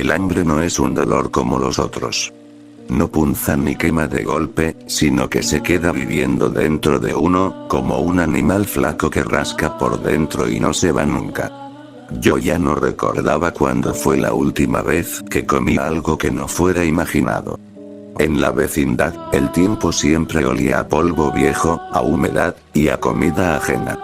El hambre no es un dolor como los otros. No punza ni quema de golpe, sino que se queda viviendo dentro de uno, como un animal flaco que rasca por dentro y no se va nunca. Yo ya no recordaba cuándo fue la última vez que comí algo que no fuera imaginado. En la vecindad, el tiempo siempre olía a polvo viejo, a humedad, y a comida ajena.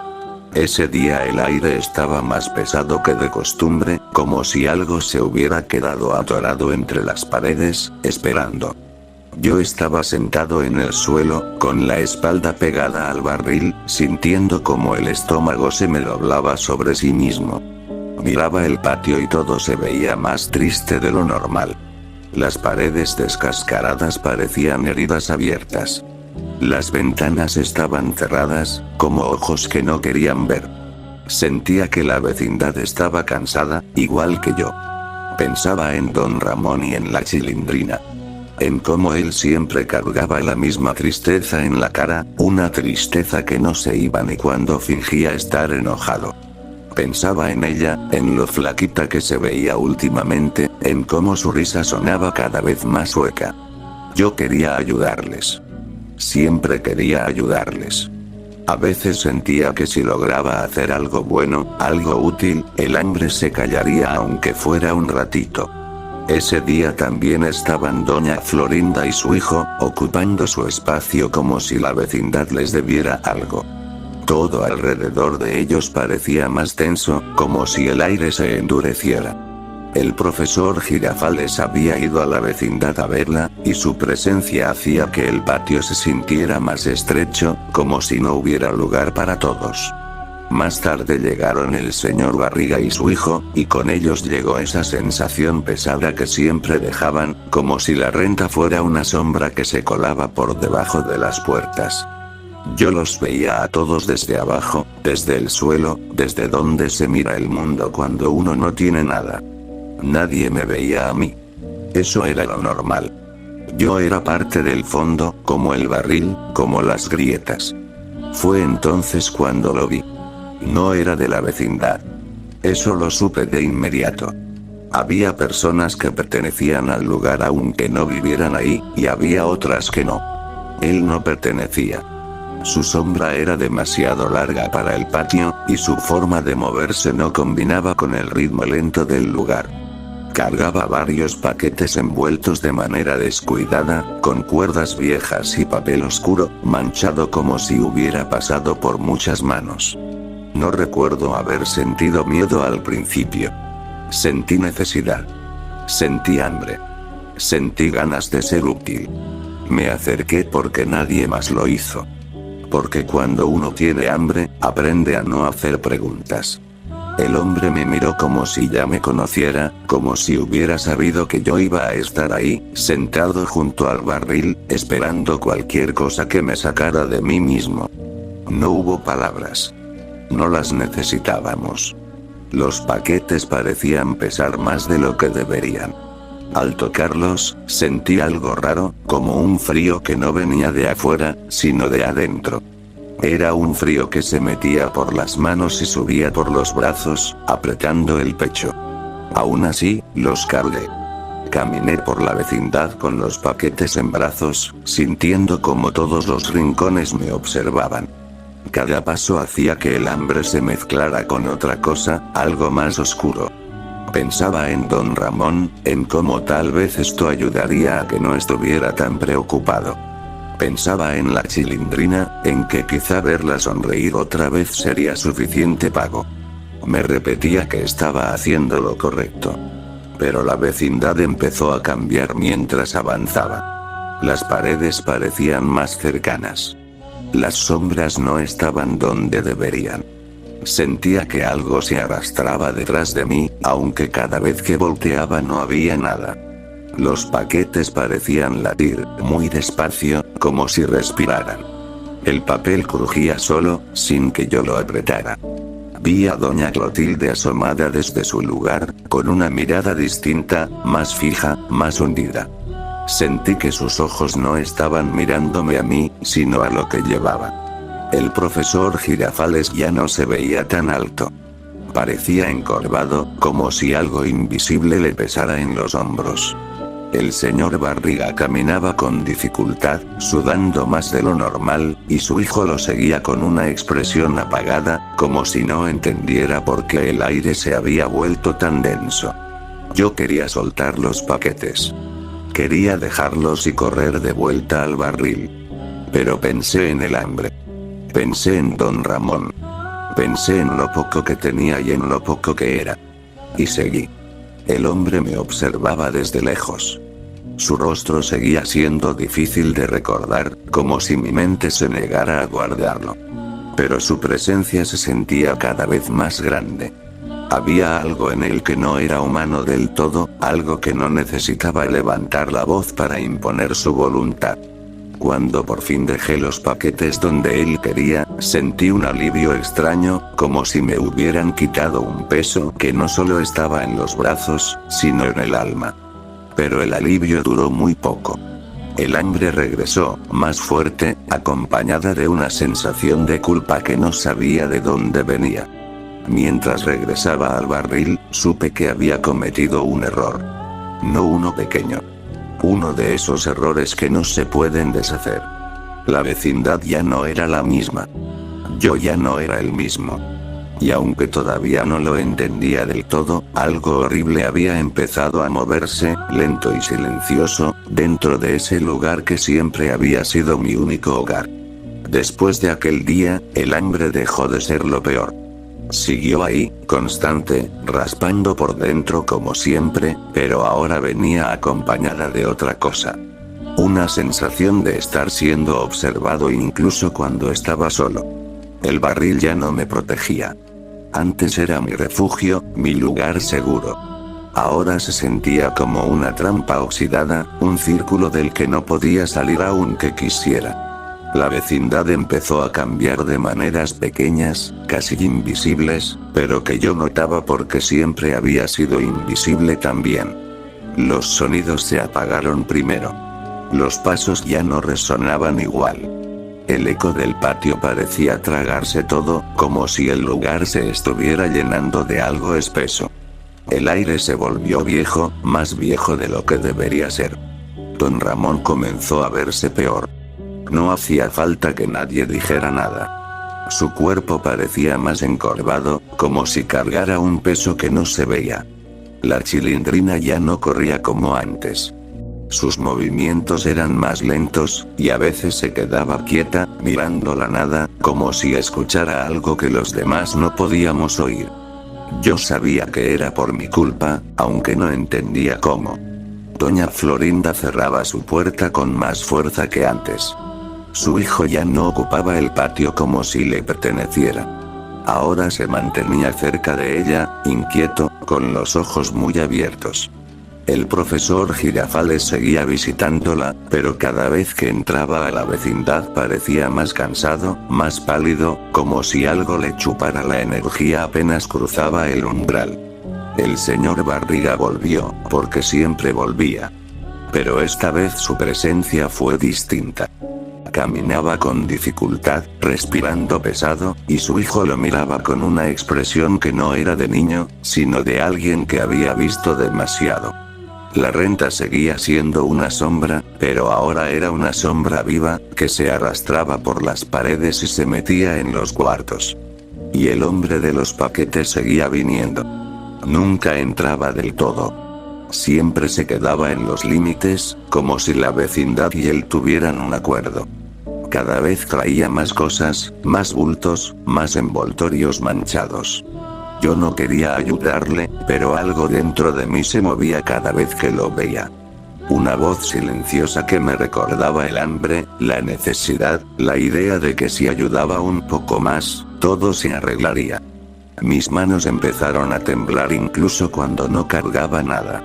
Ese día el aire estaba más pesado que de costumbre, como si algo se hubiera quedado atorado entre las paredes, esperando. Yo estaba sentado en el suelo, con la espalda pegada al barril, sintiendo como el estómago se me doblaba sobre sí mismo. Miraba el patio y todo se veía más triste de lo normal. Las paredes descascaradas parecían heridas abiertas. Las ventanas estaban cerradas, como ojos que no querían ver. Sentía que la vecindad estaba cansada, igual que yo. Pensaba en don Ramón y en la Chilindrina. En cómo él siempre cargaba la misma tristeza en la cara, una tristeza que no se iba ni cuando fingía estar enojado. Pensaba en ella, en lo flaquita que se veía últimamente, en cómo su risa sonaba cada vez más hueca. Yo quería ayudarles. Siempre quería ayudarles. A veces sentía que si lograba hacer algo bueno, algo útil, el hambre se callaría aunque fuera un ratito. Ese día también estaban doña Florinda y su hijo, ocupando su espacio como si la vecindad les debiera algo. Todo alrededor de ellos parecía más tenso, como si el aire se endureciera. El profesor Girafales había ido a la vecindad a verla, y su presencia hacía que el patio se sintiera más estrecho, como si no hubiera lugar para todos. Más tarde llegaron el señor Barriga y su hijo, y con ellos llegó esa sensación pesada que siempre dejaban, como si la renta fuera una sombra que se colaba por debajo de las puertas. Yo los veía a todos desde abajo, desde el suelo, desde donde se mira el mundo cuando uno no tiene nada. Nadie me veía a mí. Eso era lo normal. Yo era parte del fondo, como el barril, como las grietas. Fue entonces cuando lo vi. No era de la vecindad. Eso lo supe de inmediato. Había personas que pertenecían al lugar aunque no vivieran ahí, y había otras que no. Él no pertenecía. Su sombra era demasiado larga para el patio, y su forma de moverse no combinaba con el ritmo lento del lugar. Cargaba varios paquetes envueltos de manera descuidada, con cuerdas viejas y papel oscuro, manchado como si hubiera pasado por muchas manos. No recuerdo haber sentido miedo al principio. Sentí necesidad. Sentí hambre. Sentí ganas de ser útil. Me acerqué porque nadie más lo hizo. Porque cuando uno tiene hambre, aprende a no hacer preguntas. El hombre me miró como si ya me conociera, como si hubiera sabido que yo iba a estar ahí, sentado junto al barril, esperando cualquier cosa que me sacara de mí mismo. No hubo palabras. No las necesitábamos. Los paquetes parecían pesar más de lo que deberían. Al tocarlos, sentí algo raro, como un frío que no venía de afuera, sino de adentro. Era un frío que se metía por las manos y subía por los brazos, apretando el pecho. Aún así, los cargué. Caminé por la vecindad con los paquetes en brazos, sintiendo como todos los rincones me observaban. Cada paso hacía que el hambre se mezclara con otra cosa, algo más oscuro. Pensaba en don Ramón, en cómo tal vez esto ayudaría a que no estuviera tan preocupado. Pensaba en la Chilindrina, en que quizá verla sonreír otra vez sería suficiente pago. Me repetía que estaba haciendo lo correcto. Pero la vecindad empezó a cambiar mientras avanzaba. Las paredes parecían más cercanas. Las sombras no estaban donde deberían. Sentía que algo se arrastraba detrás de mí, aunque cada vez que volteaba no había nada. Los paquetes parecían latir, muy despacio, como si respiraran. El papel crujía solo, sin que yo lo apretara. Vi a doña Clotilde asomada desde su lugar, con una mirada distinta, más fija, más hundida. Sentí que sus ojos no estaban mirándome a mí, sino a lo que llevaba. El profesor Girafales ya no se veía tan alto. Parecía encorvado, como si algo invisible le pesara en los hombros. El señor Barriga caminaba con dificultad, sudando más de lo normal, y su hijo lo seguía con una expresión apagada, como si no entendiera por qué el aire se había vuelto tan denso. Yo quería soltar los paquetes. Quería dejarlos y correr de vuelta al barril. Pero pensé en el hambre. Pensé en don Ramón. Pensé en lo poco que tenía y en lo poco que era. Y seguí. El hombre me observaba desde lejos. Su rostro seguía siendo difícil de recordar, como si mi mente se negara a guardarlo. Pero su presencia se sentía cada vez más grande. Había algo en él que no era humano del todo, algo que no necesitaba levantar la voz para imponer su voluntad. Cuando por fin dejé los paquetes donde él quería, sentí un alivio extraño, como si me hubieran quitado un peso que no solo estaba en los brazos, sino en el alma. Pero el alivio duró muy poco. El hambre regresó, más fuerte, acompañada de una sensación de culpa que no sabía de dónde venía. Mientras regresaba al barril, supe que había cometido un error. No uno pequeño. Uno de esos errores que no se pueden deshacer. La vecindad ya no era la misma. Yo ya no era el mismo. Y aunque todavía no lo entendía del todo, algo horrible había empezado a moverse, lento y silencioso, dentro de ese lugar que siempre había sido mi único hogar. Después de aquel día, el hambre dejó de ser lo peor. Siguió ahí, constante, raspando por dentro como siempre, pero ahora venía acompañada de otra cosa. Una sensación de estar siendo observado incluso cuando estaba solo. El barril ya no me protegía. Antes era mi refugio, mi lugar seguro. Ahora se sentía como una trampa oxidada, un círculo del que no podía salir aunque quisiera. La vecindad empezó a cambiar de maneras pequeñas, casi invisibles, pero que yo notaba porque siempre había sido invisible también. Los sonidos se apagaron primero. Los pasos ya no resonaban igual. El eco del patio parecía tragarse todo, como si el lugar se estuviera llenando de algo espeso. El aire se volvió viejo, más viejo de lo que debería ser. Don Ramón comenzó a verse peor. No hacía falta que nadie dijera nada. Su cuerpo parecía más encorvado, como si cargara un peso que no se veía. La chilindrina ya no corría como antes. Sus movimientos eran más lentos, y a veces se quedaba quieta, mirando la nada, como si escuchara algo que los demás no podíamos oír. Yo sabía que era por mi culpa, aunque no entendía cómo. Doña Florinda cerraba su puerta con más fuerza que antes. Su hijo ya no ocupaba el patio como si le perteneciera. Ahora se mantenía cerca de ella, inquieto, con los ojos muy abiertos. El profesor Girafales seguía visitándola, pero cada vez que entraba a la vecindad parecía más cansado, más pálido, como si algo le chupara la energía apenas cruzaba el umbral. El señor Barriga volvió, porque siempre volvía. Pero esta vez su presencia fue distinta. Caminaba con dificultad, respirando pesado, y su hijo lo miraba con una expresión que no era de niño, sino de alguien que había visto demasiado. La renta seguía siendo una sombra, pero ahora era una sombra viva, que se arrastraba por las paredes y se metía en los cuartos. Y el hombre de los paquetes seguía viniendo. Nunca entraba del todo. Siempre se quedaba en los límites, como si la vecindad y él tuvieran un acuerdo. Cada vez traía más cosas, más bultos, más envoltorios manchados. Yo no quería ayudarle, pero algo dentro de mí se movía cada vez que lo veía. Una voz silenciosa que me recordaba el hambre, la necesidad, la idea de que si ayudaba un poco más, todo se arreglaría. Mis manos empezaron a temblar incluso cuando no cargaba nada.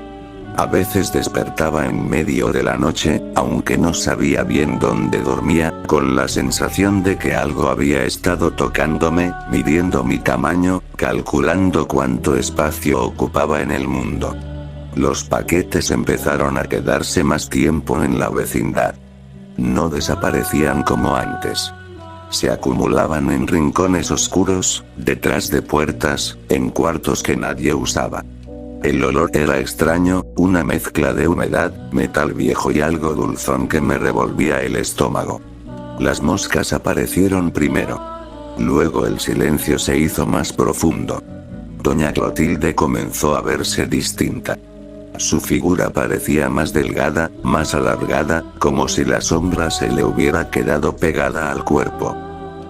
A veces despertaba en medio de la noche, aunque no sabía bien dónde dormía, con la sensación de que algo había estado tocándome, midiendo mi tamaño, calculando cuánto espacio ocupaba en el mundo. Los paquetes empezaron a quedarse más tiempo en la vecindad. No desaparecían como antes. Se acumulaban en rincones oscuros, detrás de puertas, en cuartos que nadie usaba. El olor era extraño, una mezcla de humedad, metal viejo y algo dulzón que me revolvía el estómago. Las moscas aparecieron primero. Luego el silencio se hizo más profundo. Doña Clotilde comenzó a verse distinta. Su figura parecía más delgada, más alargada, como si la sombra se le hubiera quedado pegada al cuerpo.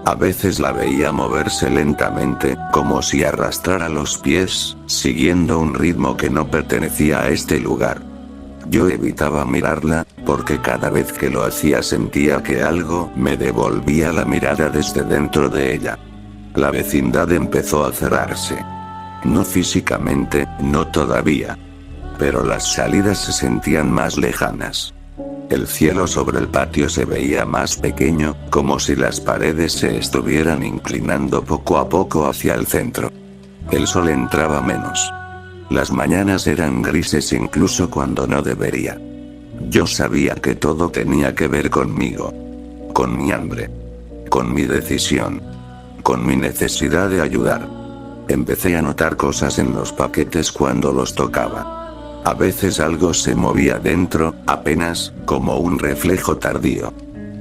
A veces la veía moverse lentamente, como si arrastrara los pies, siguiendo un ritmo que no pertenecía a este lugar. Yo evitaba mirarla, porque cada vez que lo hacía sentía que algo me devolvía la mirada desde dentro de ella. La vecindad empezó a cerrarse. No físicamente, no todavía. Pero las salidas se sentían más lejanas. El cielo sobre el patio se veía más pequeño, como si las paredes se estuvieran inclinando poco a poco hacia el centro. El sol entraba menos. Las mañanas eran grises incluso cuando no debería. Yo sabía que todo tenía que ver conmigo. Con mi hambre. Con mi decisión. Con mi necesidad de ayudar. Empecé a notar cosas en los paquetes cuando los tocaba. A veces algo se movía dentro, apenas, como un reflejo tardío.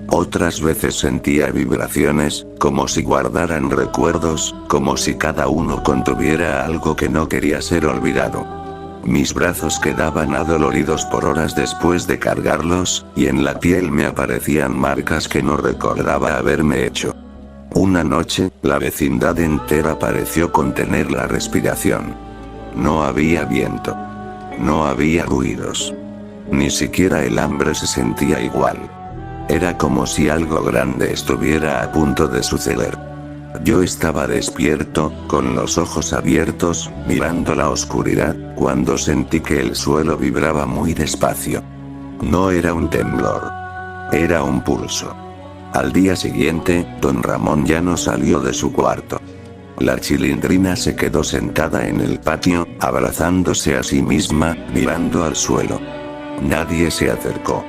Otras veces sentía vibraciones, como si guardaran recuerdos, como si cada uno contuviera algo que no quería ser olvidado. Mis brazos quedaban adoloridos por horas después de cargarlos, y en la piel me aparecían marcas que no recordaba haberme hecho. Una noche, la vecindad entera pareció contener la respiración. No había viento. No había ruidos. Ni siquiera el hambre se sentía igual. Era como si algo grande estuviera a punto de suceder. Yo estaba despierto, con los ojos abiertos, mirando la oscuridad, cuando sentí que el suelo vibraba muy despacio. No era un temblor. Era un pulso. Al día siguiente, don Ramón ya no salió de su cuarto. La Chilindrina se quedó sentada en el patio, abrazándose a sí misma, mirando al suelo. Nadie se acercó.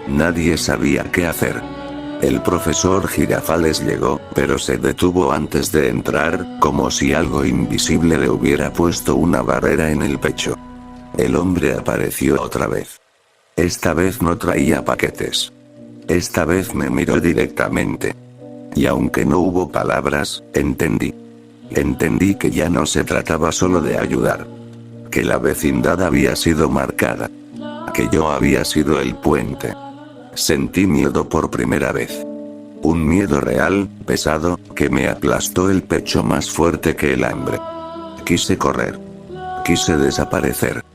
Nadie sabía qué hacer. El profesor Girafales llegó, pero se detuvo antes de entrar, como si algo invisible le hubiera puesto una barrera en el pecho. El hombre apareció otra vez. Esta vez no traía paquetes. Esta vez me miró directamente. Y aunque no hubo palabras, entendí. Entendí que ya no se trataba solo de ayudar. Que la vecindad había sido marcada. Que yo había sido el puente. Sentí miedo por primera vez. Un miedo real, pesado, que me aplastó el pecho más fuerte que el hambre. Quise correr. Quise desaparecer.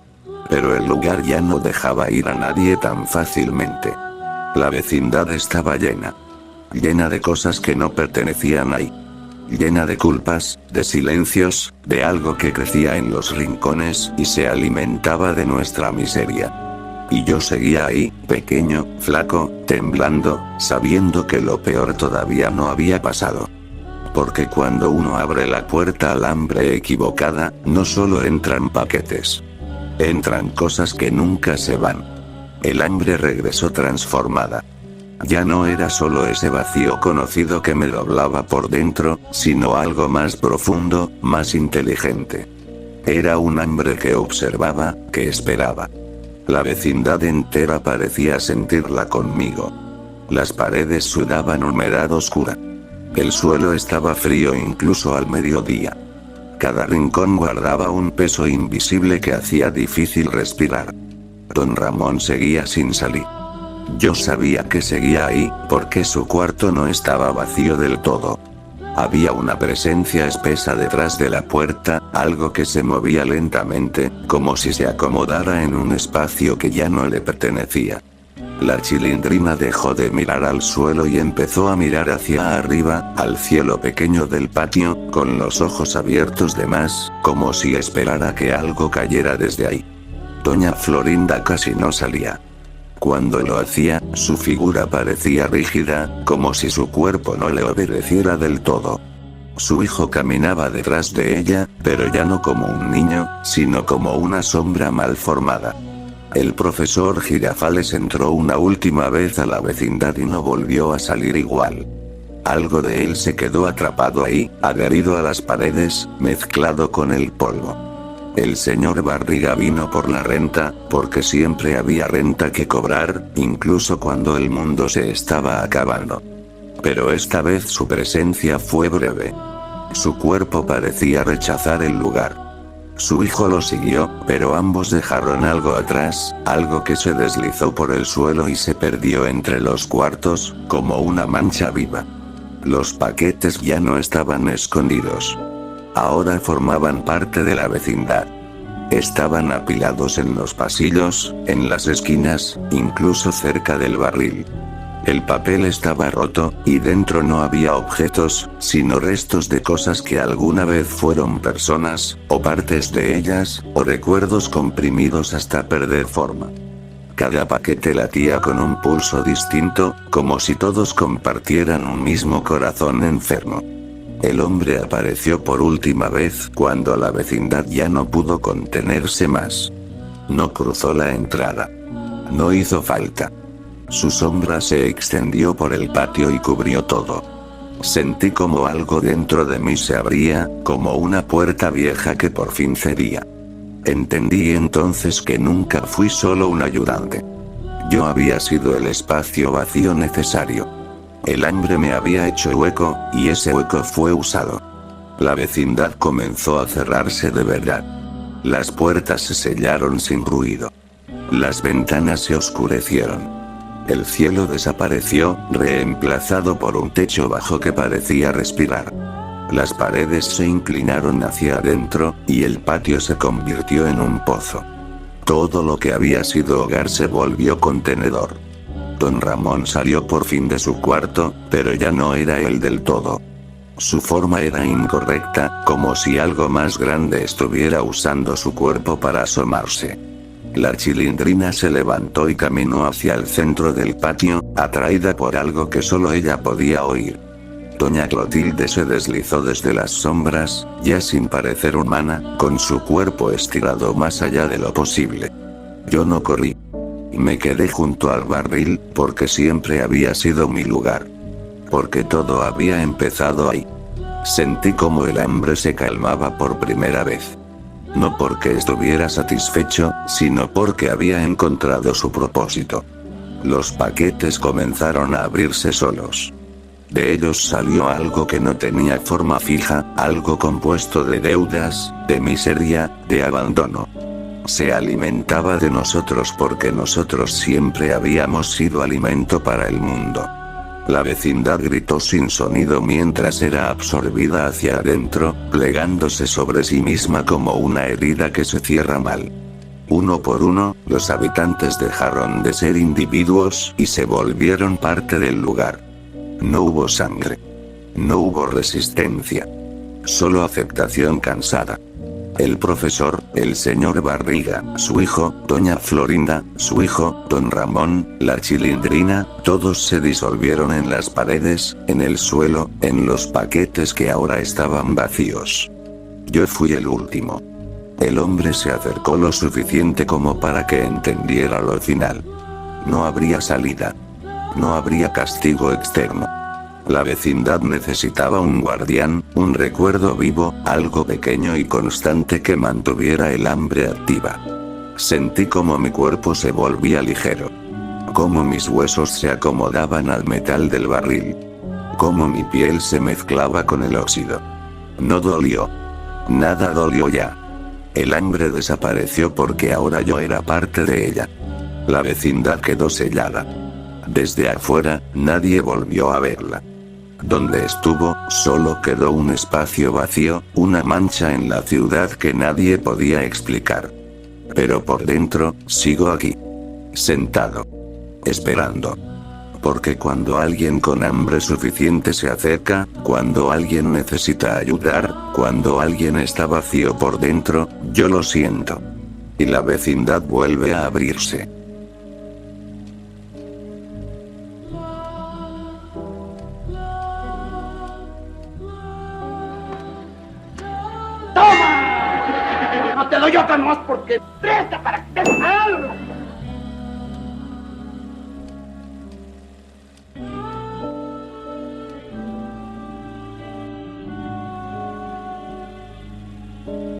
Pero el lugar ya no dejaba ir a nadie tan fácilmente. La vecindad estaba llena. Llena de cosas que no pertenecían ahí. Llena de culpas, de silencios, de algo que crecía en los rincones y se alimentaba de nuestra miseria. Y yo seguía ahí, pequeño, flaco, temblando, sabiendo que lo peor todavía no había pasado. Porque cuando uno abre la puerta al hambre equivocada, no solo entran paquetes. Entran cosas que nunca se van. El hambre regresó transformada. Ya no era solo ese vacío conocido que me doblaba por dentro, sino algo más profundo, más inteligente. Era un hambre que observaba, que esperaba. La vecindad entera parecía sentirla conmigo. Las paredes sudaban humedad oscura. El suelo estaba frío incluso al mediodía. Cada rincón guardaba un peso invisible que hacía difícil respirar. Don Ramón seguía sin salir. Yo sabía que seguía ahí, porque su cuarto no estaba vacío del todo. Había una presencia espesa detrás de la puerta, algo que se movía lentamente, como si se acomodara en un espacio que ya no le pertenecía. La Chilindrina dejó de mirar al suelo y empezó a mirar hacia arriba, al cielo pequeño del patio, con los ojos abiertos de más, como si esperara que algo cayera desde ahí. Doña Florinda casi no salía. Cuando lo hacía, su figura parecía rígida, como si su cuerpo no le obedeciera del todo. Su hijo caminaba detrás de ella, pero ya no como un niño, sino como una sombra mal formada. El profesor Girafales entró una última vez a la vecindad y no volvió a salir igual. Algo de él se quedó atrapado ahí, adherido a las paredes, mezclado con el polvo. El señor Barriga vino por la renta, porque siempre había renta que cobrar, incluso cuando el mundo se estaba acabando. Pero esta vez su presencia fue breve. Su cuerpo parecía rechazar el lugar. Su hijo lo siguió, pero ambos dejaron algo atrás, algo que se deslizó por el suelo y se perdió entre los cuartos, como una mancha viva. Los paquetes ya no estaban escondidos. Ahora formaban parte de la vecindad. Estaban apilados en los pasillos, en las esquinas, incluso cerca del barril. El papel estaba roto, y dentro no había objetos, sino restos de cosas que alguna vez fueron personas, o partes de ellas, o recuerdos comprimidos hasta perder forma. Cada paquete latía con un pulso distinto, como si todos compartieran un mismo corazón enfermo. El hombre apareció por última vez cuando la vecindad ya no pudo contenerse más. No cruzó la entrada. No hizo falta. Su sombra se extendió por el patio y cubrió todo. Sentí como algo dentro de mí se abría, como una puerta vieja que por fin cedía. Entendí entonces que nunca fui solo un ayudante. Yo había sido el espacio vacío necesario. El hambre me había hecho hueco, y ese hueco fue usado. La vecindad comenzó a cerrarse de verdad. Las puertas se sellaron sin ruido. Las ventanas se oscurecieron. El cielo desapareció, reemplazado por un techo bajo que parecía respirar. Las paredes se inclinaron hacia adentro, y el patio se convirtió en un pozo. Todo lo que había sido hogar se volvió contenedor. Don Ramón salió por fin de su cuarto, pero ya no era él del todo. Su forma era incorrecta, como si algo más grande estuviera usando su cuerpo para asomarse. La Chilindrina se levantó y caminó hacia el centro del patio, atraída por algo que solo ella podía oír. Doña Clotilde se deslizó desde las sombras, ya sin parecer humana, con su cuerpo estirado más allá de lo posible. Yo no corrí. Me quedé junto al barril, porque siempre había sido mi lugar. Porque todo había empezado ahí. Sentí como el hambre se calmaba por primera vez. No porque estuviera satisfecho, sino porque había encontrado su propósito. Los paquetes comenzaron a abrirse solos. De ellos salió algo que no tenía forma fija, algo compuesto de deudas, de miseria, de abandono. Se alimentaba de nosotros porque nosotros siempre habíamos sido alimento para el mundo. La vecindad gritó sin sonido mientras era absorbida hacia adentro, plegándose sobre sí misma como una herida que se cierra mal. Uno por uno, los habitantes dejaron de ser individuos y se volvieron parte del lugar. No hubo sangre. No hubo resistencia. Solo aceptación cansada. El profesor, el señor Barriga, su hijo, doña Florinda, su hijo, don Ramón, la Chilindrina, todos se disolvieron en las paredes, en el suelo, en los paquetes que ahora estaban vacíos. Yo fui el último. El hombre se acercó lo suficiente como para que entendiera lo final. No habría salida. No habría castigo externo. La vecindad necesitaba un guardián, un recuerdo vivo, algo pequeño y constante que mantuviera el hambre activa. Sentí como mi cuerpo se volvía ligero. Como mis huesos se acomodaban al metal del barril. Como mi piel se mezclaba con el óxido. No dolió. Nada dolió ya. El hambre desapareció porque ahora yo era parte de ella. La vecindad quedó sellada. Desde afuera, nadie volvió a verla. Donde estuvo, solo quedó un espacio vacío, una mancha en la ciudad que nadie podía explicar. Pero por dentro, sigo aquí. Sentado. Esperando. Porque cuando alguien con hambre suficiente se acerca, cuando alguien necesita ayudar, cuando alguien está vacío por dentro, yo lo siento. Y la vecindad vuelve a abrirse. ¡Toma! No te doy otra más porque presta para que te...